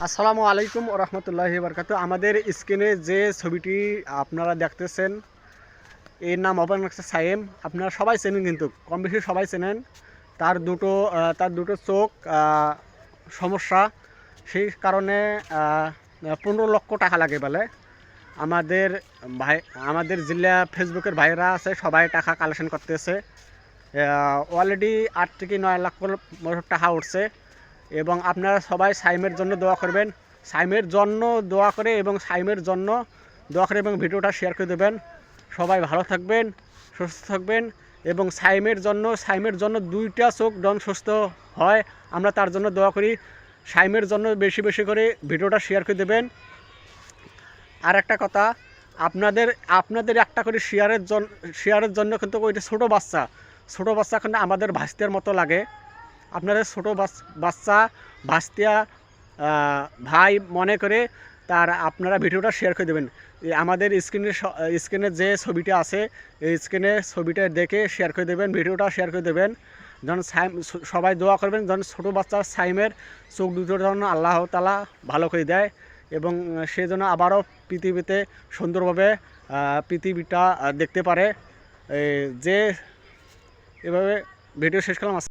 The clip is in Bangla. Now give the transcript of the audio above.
আসসালামু আলাইকুম রহমতুল্লাহি বারকাতু। আমাদের স্ক্রিনে যে ছবিটি আপনারা দেখতেছেন এর নাম ওপেন হচ্ছে সাইম। আপনারা সবাই চেনেন, কিন্তু কম বেশি সবাই চেনেন। তার দুটো চোখ সমস্যা, সেই কারণে 15 লক্ষ টাকা লাগে বলে। আমাদের ভাই, আমাদের জেলা ফেসবুকের ভাইরা আছে, সবাই টাকা কালেকশন করতেছে। অলরেডি 8 থেকে 9 লাখ টাকা উঠছে। এবং আপনারা সবাই সাইমের জন্য দোয়া করবেন, সাইমের জন্য দোয়া করে এবং সাইমের জন্য দোয়া করে এবং ভিডিওটা শেয়ার করে দেবেন। সবাই ভালো থাকবেন, সুস্থ থাকবেন। এবং সাইমের জন্য 2টা চোখ যখন সুস্থ হয়, আমরা তার জন্য দোয়া করি। সাইমের জন্য বেশি বেশি করে ভিডিওটা শেয়ার করে দেবেন। আর একটা কথা, আপনাদের আপনাদের একটা করে শেয়ারের জন্য কিন্তু ওইটা ছোটো বাচ্চা কিন্তু আমাদের ভাস্তের মতো লাগে। আপনাদের ছোটো বাচ্চা ভাস্তিয়া ভাই মনে করে আপনারা ভিডিওটা শেয়ার করে দেবেন। আমাদের স্ক্রিনে যে ছবিটা আছে, এই স্ক্রিনে ছবিটা দেখে শেয়ার করে দেবেন, ভিডিওটা শেয়ার করে দেবেন। যখন সবাই দোয়া করবেন, যখন ছোটো বাচ্চা সাইমের চোখ দুটোর জন্য আল্লাহ তাআলা ভালো করে দেয় এবং সে যেন আবারও পৃথিবীতে সুন্দরভাবে পৃথিবীটা দেখতে পারে। যে এভাবে ভিডিও শেষ করলাম।